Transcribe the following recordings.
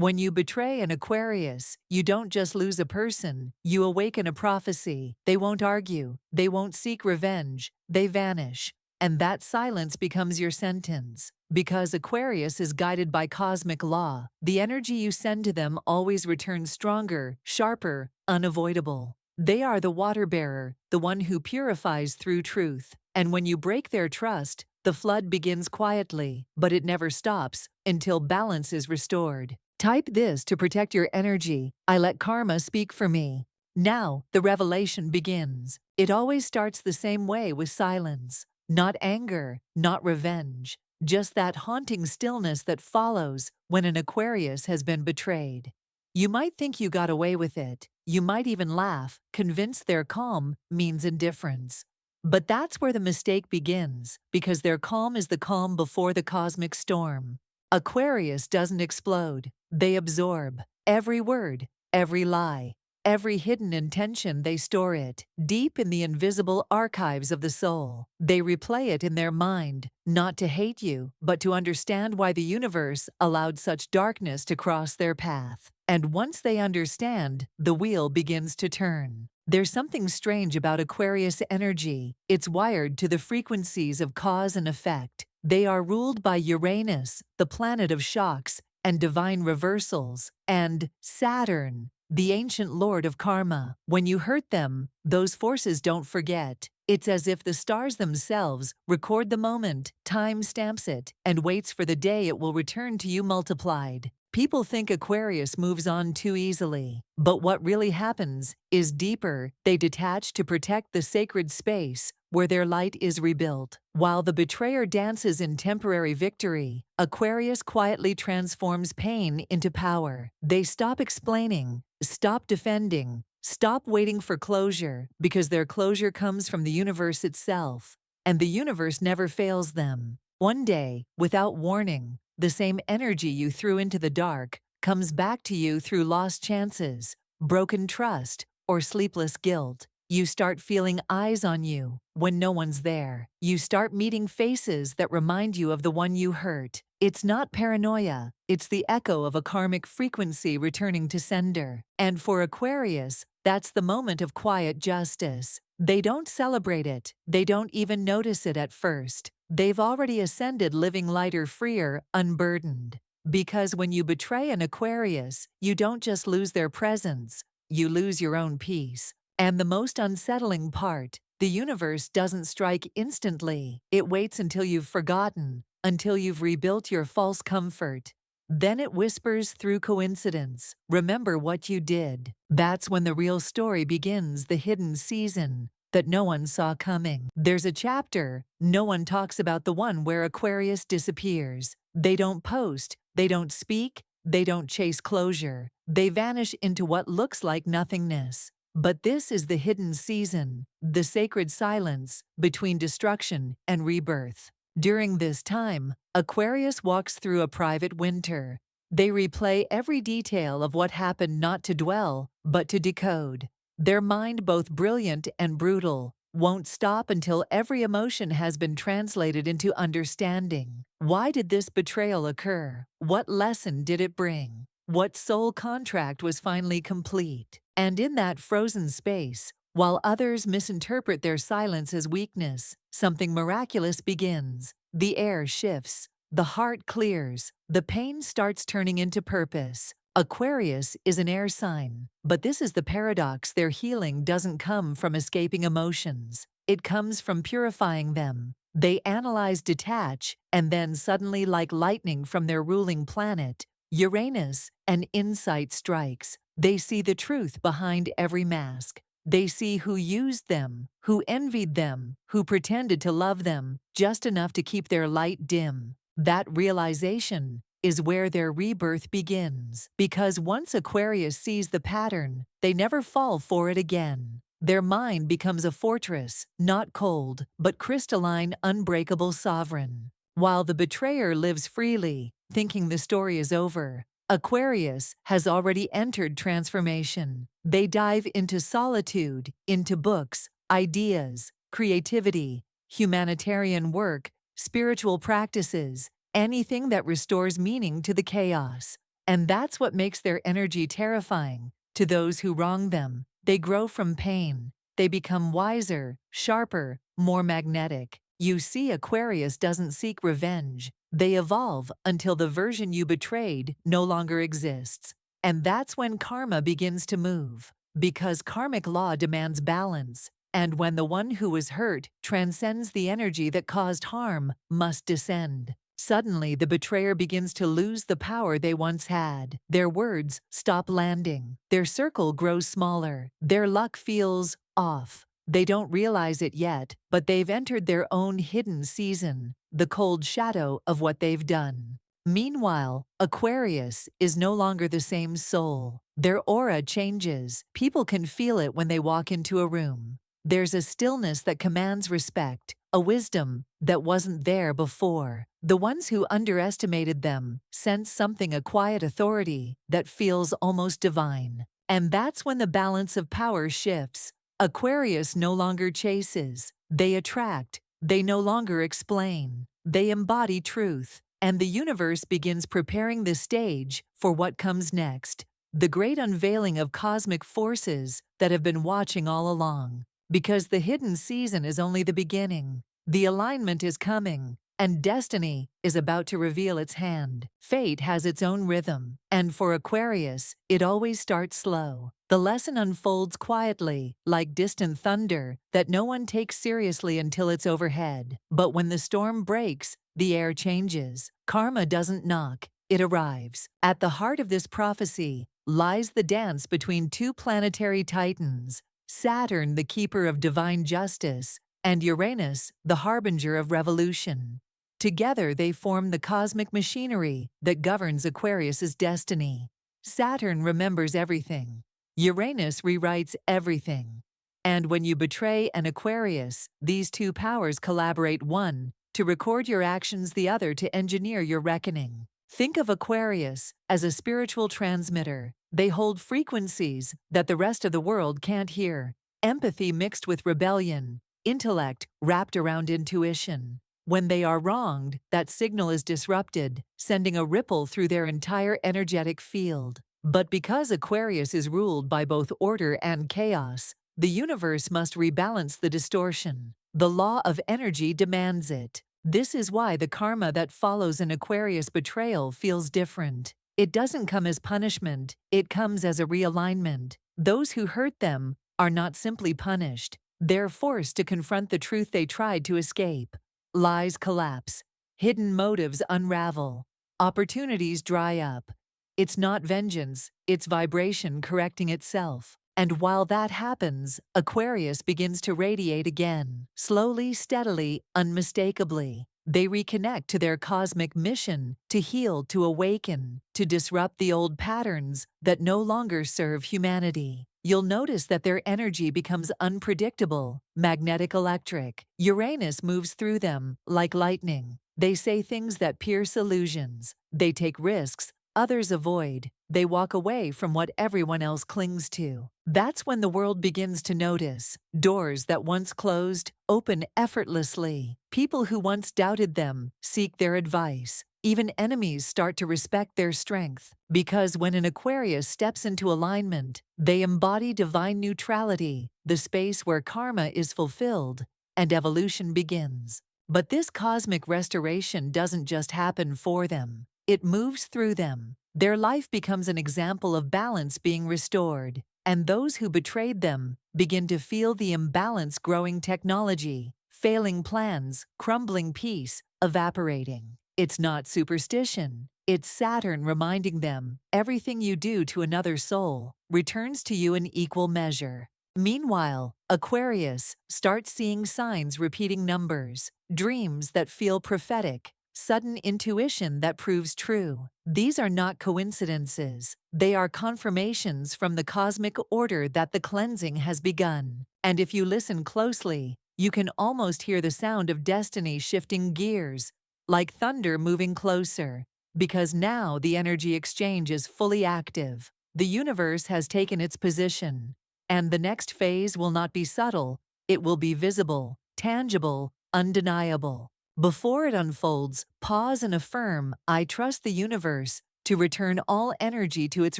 When you betray an Aquarius, you don't just lose a person, you awaken a prophecy. They won't argue, they won't seek revenge, they vanish. And that silence becomes your sentence. Because Aquarius is guided by cosmic law, the energy you send to them always returns stronger, sharper, unavoidable. They are the water bearer, the one who purifies through truth. And when you break their trust, the flood begins quietly, but it never stops until balance is restored. Type this to protect your energy: I let karma speak for me. Now, the revelation begins. It always starts the same way, with silence. Not anger, not revenge, just that haunting stillness that follows when an Aquarius has been betrayed. You might think you got away with it. You might even laugh, convinced their calm means indifference. But that's where the mistake begins, because their calm is the calm before the cosmic storm. Aquarius doesn't explode. They absorb every word, every lie, every hidden intention. They store it deep in the invisible archives of the soul. They replay it in their mind, not to hate you, but to understand why the universe allowed such darkness to cross their path. And once they understand, the wheel begins to turn. There's something strange about Aquarius energy. It's wired to the frequencies of cause and effect. They are ruled by Uranus, the planet of shocks and divine reversals, and Saturn, the ancient lord of karma. When you hurt them, those forces don't forget. It's as if the stars themselves record the moment, time stamps it, and waits for the day it will return to you multiplied. People think Aquarius moves on too easily, but what really happens is deeper. They detach to protect the sacred space where their light is rebuilt. While the betrayer dances in temporary victory, Aquarius quietly transforms pain into power. They stop explaining, stop defending, stop waiting for closure, because their closure comes from the universe itself. And the universe never fails them. One day, without warning, the same energy you threw into the dark comes back to you through lost chances, broken trust, or sleepless guilt. You start feeling eyes on you when no one's there. You start meeting faces that remind you of the one you hurt. It's not paranoia, it's the echo of a karmic frequency returning to sender. And for Aquarius, that's the moment of quiet justice. They don't celebrate it, they don't even notice it at first. They've already ascended, living lighter, freer, unburdened. Because when you betray an Aquarius, you don't just lose their presence, you lose your own peace. And the most unsettling part, the universe doesn't strike instantly. It waits until you've forgotten, until you've rebuilt your false comfort. Then it whispers through coincidence, remember what you did. That's when the real story begins, the hidden season that no one saw coming. There's a chapter no one talks about, the one where Aquarius disappears. They don't post, they don't speak, they don't chase closure. They vanish into what looks like nothingness. But this is the hidden season, the sacred silence between destruction and rebirth. During this time, Aquarius walks through a private winter. They replay every detail of what happened, not to dwell, but to decode. Their mind, both brilliant and brutal, won't stop until every emotion has been translated into understanding. Why did this betrayal occur? What lesson did it bring? What soul contract was finally complete? And in that frozen space, while others misinterpret their silence as weakness, something miraculous begins. The air shifts, the heart clears, the pain starts turning into purpose. Aquarius is an air sign, but this is the paradox: their healing doesn't come from escaping emotions. It comes from purifying them. They analyze, detach, and then suddenly, like lightning from their ruling planet, Uranus, an insight strikes. They see the truth behind every mask. They see who used them, who envied them, who pretended to love them just enough to keep their light dim. That realization is where their rebirth begins. Because once Aquarius sees the pattern, they never fall for it again. Their mind becomes a fortress, not cold, but crystalline, unbreakable, sovereign. While the betrayer lives freely, thinking the story is over, Aquarius has already entered transformation. They dive into solitude, into books, ideas, creativity, humanitarian work, spiritual practices, anything that restores meaning to the chaos. And that's what makes their energy terrifying. To those who wrong them, they grow from pain. They become wiser, sharper, more magnetic. You see, Aquarius doesn't seek revenge. They evolve until the version you betrayed no longer exists. And that's when karma begins to move. Because karmic law demands balance. And when the one who was hurt transcends the energy that caused harm, must descend. Suddenly, the betrayer begins to lose the power they once had. Their words stop landing. Their circle grows smaller. Their luck feels off. They don't realize it yet, but they've entered their own hidden season, the cold shadow of what they've done. Meanwhile, Aquarius is no longer the same soul. Their aura changes. People can feel it when they walk into a room. There's a stillness that commands respect, a wisdom that wasn't there before. The ones who underestimated them sense something, a quiet authority that feels almost divine. And that's when the balance of power shifts. Aquarius no longer chases. They attract. They no longer explain. They embody truth. And the universe begins preparing the stage for what comes next. The great unveiling of cosmic forces that have been watching all along. Because the hidden season is only the beginning. The alignment is coming, and destiny is about to reveal its hand. Fate has its own rhythm, and for Aquarius, it always starts slow. The lesson unfolds quietly, like distant thunder, that no one takes seriously until it's overhead. But when the storm breaks, the air changes. Karma doesn't knock, it arrives. At the heart of this prophecy lies the dance between two planetary titans. Saturn, the keeper of divine justice, and Uranus, the harbinger of revolution. Together they form the cosmic machinery that governs Aquarius's destiny. Saturn remembers everything. Uranus rewrites everything. And when you betray an Aquarius, these two powers collaborate, one to record your actions, the other to engineer your reckoning. Think of Aquarius as a spiritual transmitter. They hold frequencies that the rest of the world can't hear. Empathy mixed with rebellion. Intellect wrapped around intuition. When they are wronged, that signal is disrupted, sending a ripple through their entire energetic field. But because Aquarius is ruled by both order and chaos, the universe must rebalance the distortion. The law of energy demands it. This is why the karma that follows an Aquarius betrayal feels different. It doesn't come as punishment, it comes as a realignment. Those who hurt them are not simply punished. They're forced to confront the truth they tried to escape. Lies collapse. Hidden motives unravel. Opportunities dry up. It's not vengeance, it's vibration correcting itself. And while that happens, Aquarius begins to radiate again. Slowly, steadily, unmistakably. They reconnect to their cosmic mission, to heal, to awaken, to disrupt the old patterns that no longer serve humanity. You'll notice that their energy becomes unpredictable, magnetic electric. Uranus moves through them like lightning. They say things that pierce illusions. They take risks others avoid. They walk away from what everyone else clings to. That's when the world begins to notice. Doors that once closed open effortlessly. People who once doubted them seek their advice. Even enemies start to respect their strength. Because when an Aquarius steps into alignment, they embody divine neutrality, the space where karma is fulfilled and evolution begins. But this cosmic restoration doesn't just happen for them. It moves through them. Their life becomes an example of balance being restored, and those who betrayed them begin to feel the imbalance, growing technology, failing plans, crumbling peace, evaporating. It's not superstition. It's Saturn reminding them everything you do to another soul returns to you in equal measure. Meanwhile, Aquarius starts seeing signs, repeating numbers, dreams that feel prophetic, sudden intuition that proves true. These are not coincidences. They are confirmations from the cosmic order that the cleansing has begun. And if you listen closely, you can almost hear the sound of destiny shifting gears, like thunder moving closer. Because now the energy exchange is fully active. The universe has taken its position. And the next phase will not be subtle. It will be visible, tangible, undeniable. Before it unfolds, pause and affirm, I trust the universe to return all energy to its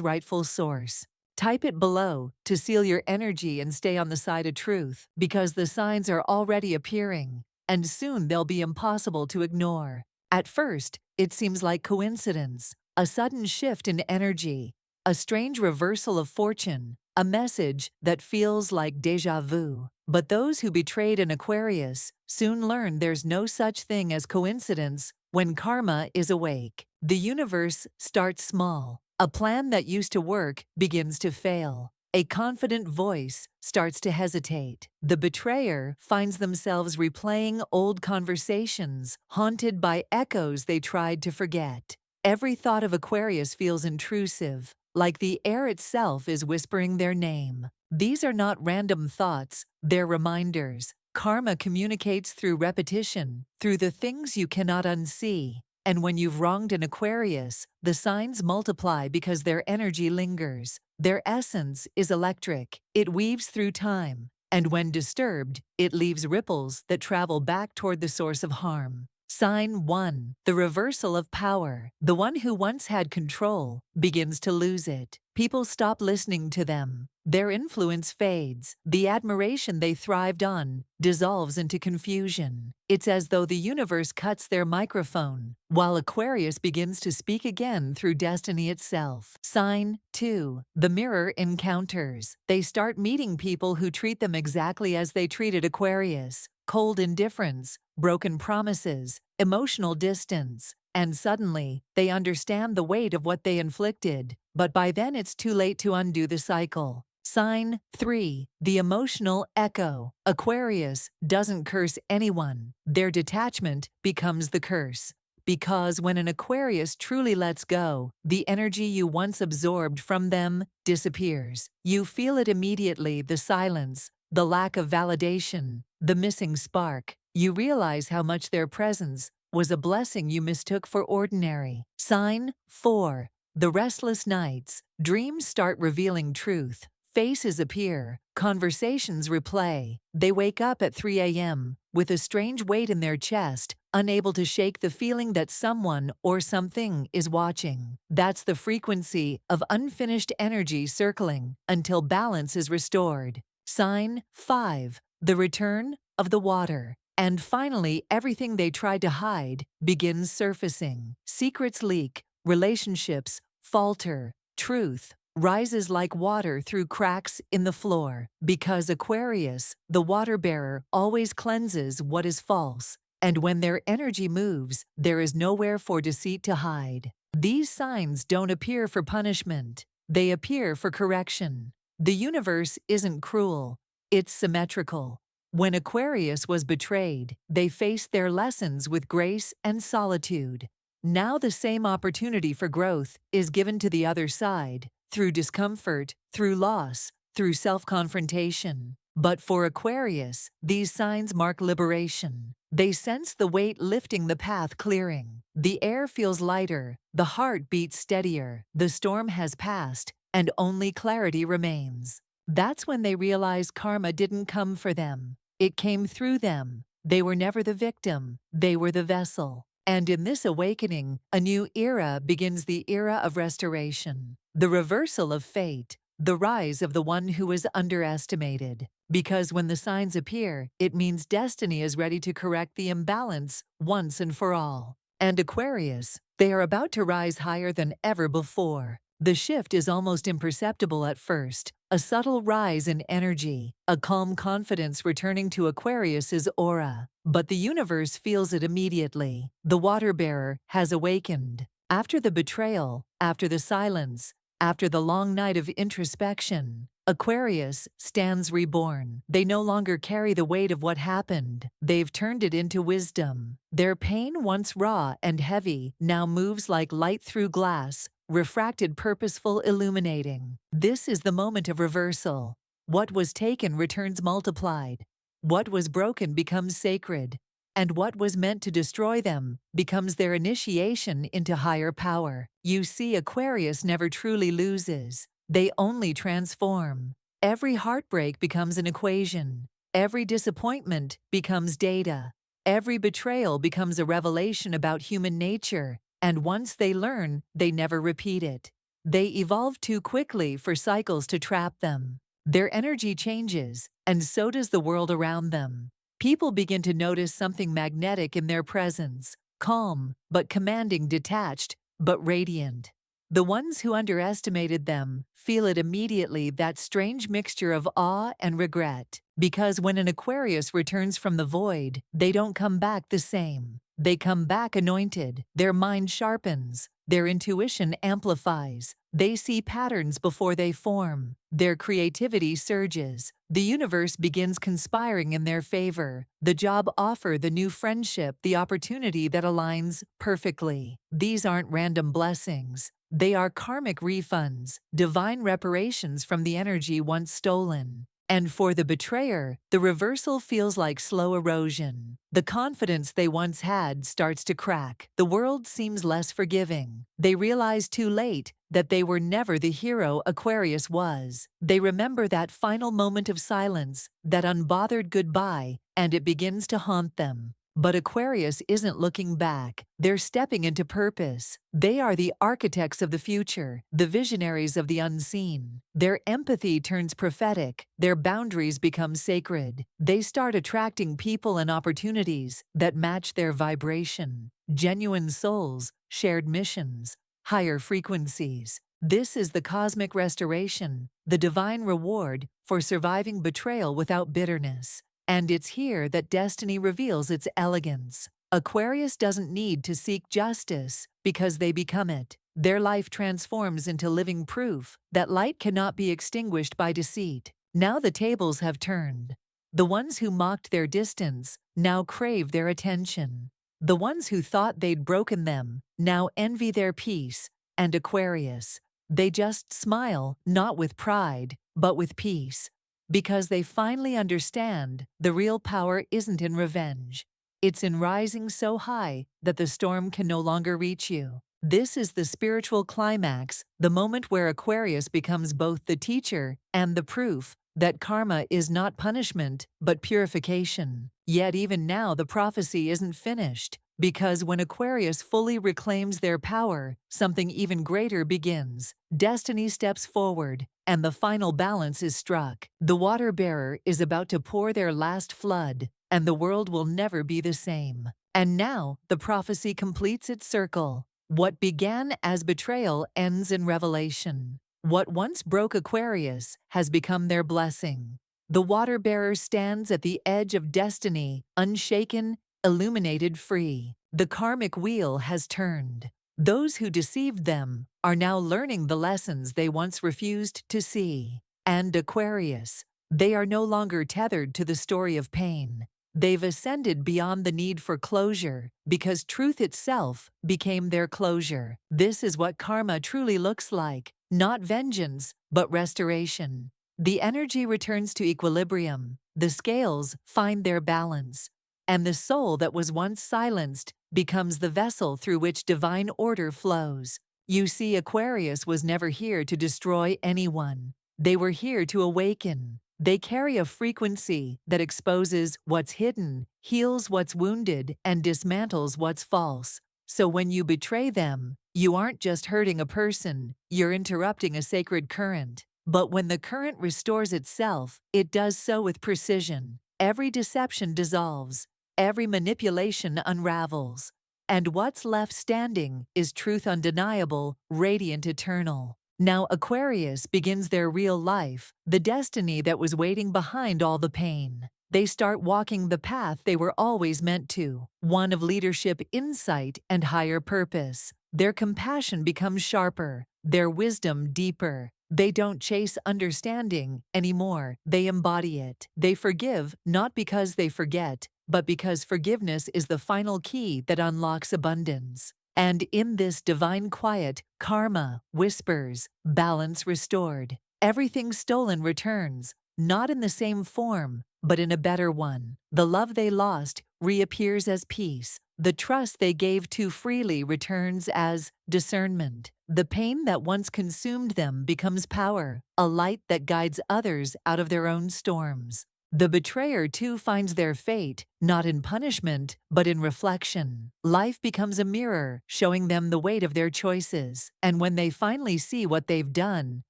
rightful source. Type it below to seal your energy and stay on the side of truth, because the signs are already appearing, and soon they'll be impossible to ignore. At first, it seems like coincidence, a sudden shift in energy, a strange reversal of fortune, a message that feels like déjà vu. But those who betrayed an Aquarius soon learn there's no such thing as coincidence when karma is awake. The universe starts small. A plan that used to work begins to fail. A confident voice starts to hesitate. The betrayer finds themselves replaying old conversations, haunted by echoes they tried to forget. Every thought of Aquarius feels intrusive, like the air itself is whispering their name. These are not random thoughts, they're reminders. Karma communicates through repetition, through the things you cannot unsee. And when you've wronged an Aquarius, the signs multiply because their energy lingers. Their essence is electric. It weaves through time. And when disturbed, it leaves ripples that travel back toward the source of harm. Sign 1. The reversal of power. The one who once had control begins to lose it. People stop listening to them. Their influence fades. The admiration they thrived on dissolves into confusion. It's as though the universe cuts their microphone, while Aquarius begins to speak again through destiny itself. Sign 2. The mirror encounters. They start meeting people who treat them exactly as they treated Aquarius. Cold indifference, broken promises, emotional distance. And suddenly, they understand the weight of what they inflicted. But by then it's too late to undo the cycle. Sign 3. The emotional echo. Aquarius doesn't curse anyone. Their detachment becomes the curse. Because when an Aquarius truly lets go, the energy you once absorbed from them disappears. You feel it immediately, the silence, the lack of validation, the missing spark. You realize how much their presence was a blessing you mistook for ordinary. Sign 4. The restless nights. Dreams start revealing truth. Faces appear. Conversations replay. They wake up at 3 a.m. with a strange weight in their chest, unable to shake the feeling that someone or something is watching. That's the frequency of unfinished energy circling until balance is restored. Sign 5. The return of the water. And finally, everything they tried to hide begins surfacing. Secrets leak, relationships falter, truth rises like water through cracks in the floor. Because Aquarius, the water bearer, always cleanses what is false. And when their energy moves, there is nowhere for deceit to hide. These signs don't appear for punishment. They appear for correction. The universe isn't cruel. It's symmetrical. When Aquarius was betrayed, they faced their lessons with grace and solitude. Now the same opportunity for growth is given to the other side, through discomfort, through loss, through self-confrontation. But for Aquarius, these signs mark liberation. They sense the weight lifting, the path clearing. The air feels lighter, the heart beats steadier, the storm has passed, and only clarity remains. That's when they realize karma didn't come for them. It came through them. They were never the victim. They were the vessel. And in this awakening, a new era begins, the era of restoration. The reversal of fate. The rise of the one who was underestimated. Because when the signs appear, it means destiny is ready to correct the imbalance once and for all. And Aquarius, they are about to rise higher than ever before. The shift is almost imperceptible at first, a subtle rise in energy, a calm confidence returning to Aquarius's aura. But the universe feels it immediately. The water bearer has awakened. After the betrayal, after the silence, after the long night of introspection, Aquarius stands reborn. They no longer carry the weight of what happened. They've turned it into wisdom. Their pain, once raw and heavy, now moves like light through glass, refracted, purposeful, illuminating. This is the moment of reversal. What was taken returns multiplied. What was broken becomes sacred. And what was meant to destroy them becomes their initiation into higher power. You see, Aquarius never truly loses. They only transform. Every heartbreak becomes an equation. Every disappointment becomes data. Every betrayal becomes a revelation about human nature and once they learn, they never repeat it. They evolve too quickly for cycles to trap them. Their energy changes, and so does the world around them. People begin to notice something magnetic in their presence, calm, but commanding, detached, but radiant. The ones who underestimated them feel it immediately, that strange mixture of awe and regret. Because when an Aquarius returns from the void, they don't come back the same. They come back anointed. Their mind sharpens. Their intuition amplifies. They see patterns before they form. Their creativity surges. The universe begins conspiring in their favor. The job offer, the new friendship, the opportunity that aligns perfectly. These aren't random blessings. They are karmic refunds, divine reparations from the energy once stolen. And for the betrayer, the reversal feels like slow erosion. The confidence they once had starts to crack. The world seems less forgiving. They realize too late that they were never the hero Aquarius was. They remember that final moment of silence, that unbothered goodbye, and it begins to haunt them. But Aquarius isn't looking back. They're stepping into purpose. They are the architects of the future, the visionaries of the unseen. Their empathy turns prophetic. Their boundaries become sacred. They start attracting people and opportunities that match their vibration. Genuine souls, shared missions, higher frequencies. This is the cosmic restoration, the divine reward for surviving betrayal without bitterness. And it's here that destiny reveals its elegance. Aquarius doesn't need to seek justice because they become it. Their life transforms into living proof that light cannot be extinguished by deceit. Now the tables have turned. The ones who mocked their distance now crave their attention. The ones who thought they'd broken them now envy their peace. And Aquarius, they just smile, not with pride, but with peace. Because they finally understand the real power isn't in revenge. It's in rising so high that the storm can no longer reach you. This is the spiritual climax, the moment where Aquarius becomes both the teacher and the proof that karma is not punishment, but purification. Yet even now the prophecy isn't finished. Because when Aquarius fully reclaims their power, something even greater begins. Destiny steps forward, and the final balance is struck. The water bearer is about to pour their last flood, and the world will never be the same. And now, the prophecy completes its circle. What began as betrayal ends in revelation. What once broke Aquarius has become their blessing. The water bearer stands at the edge of destiny, unshaken, illuminated, free. The karmic wheel has turned. Those who deceived them are now learning the lessons they once refused to see. And Aquarius, they are no longer tethered to the story of pain. They've ascended beyond the need for closure because truth itself became their closure. This is what karma truly looks like, not vengeance, but restoration. The energy returns to equilibrium, the scales find their balance, and the soul that was once silenced becomes the vessel through which divine order flows. You see, Aquarius was never here to destroy anyone. They were here to awaken. They carry a frequency that exposes what's hidden, heals what's wounded, and dismantles what's false. So when you betray them, you aren't just hurting a person, you're interrupting a sacred current. But when the current restores itself, it does so with precision. Every deception dissolves. Every manipulation unravels, and what's left standing is truth undeniable, radiant, eternal. Now Aquarius begins their real life, the destiny that was waiting behind all the pain. They start walking the path they were always meant to, one of leadership, insight, and higher purpose. Their compassion becomes sharper, their wisdom deeper. They don't chase understanding anymore, they embody it. They forgive not because they forget, but because forgiveness is the final key that unlocks abundance. And in this divine quiet, karma whispers, balance restored. Everything stolen returns, not in the same form, but in a better one. The love they lost reappears as peace. The trust they gave too freely returns as discernment. The pain that once consumed them becomes power, a light that guides others out of their own storms. The betrayer too finds their fate, not in punishment, but in reflection. Life becomes a mirror, showing them the weight of their choices. And when they finally see what they've done,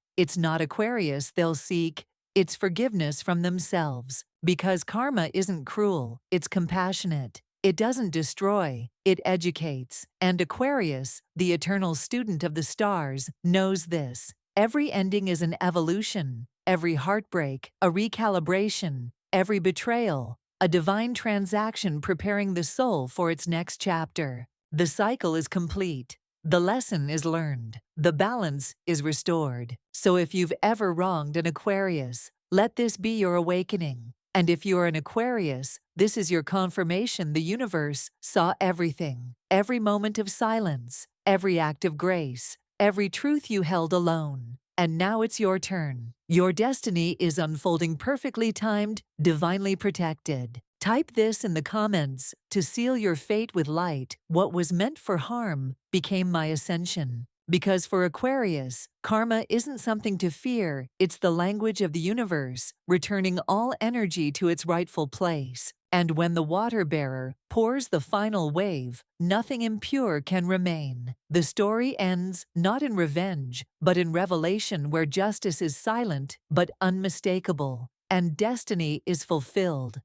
it's not Aquarius they'll seek, it's forgiveness from themselves. Because karma isn't cruel, it's compassionate. It doesn't destroy, it educates. And Aquarius, the eternal student of the stars, knows this. Every ending is an evolution, every heartbreak, a recalibration, every betrayal, a divine transaction preparing the soul for its next chapter. The cycle is complete. The lesson is learned. The balance is restored. So if you've ever wronged an Aquarius, let this be your awakening. And if you're an Aquarius, this is your confirmation the universe saw everything. Every moment of silence, every act of grace, every truth you held alone. And now it's your turn. Your destiny is unfolding perfectly timed, divinely protected. Type this in the comments to seal your fate with light. What was meant for harm became my ascension. Because for Aquarius, karma isn't something to fear, it's the language of the universe, returning all energy to its rightful place. And when the water bearer pours the final wave, nothing impure can remain. The story ends not in revenge, but in revelation where justice is silent but unmistakable, and destiny is fulfilled.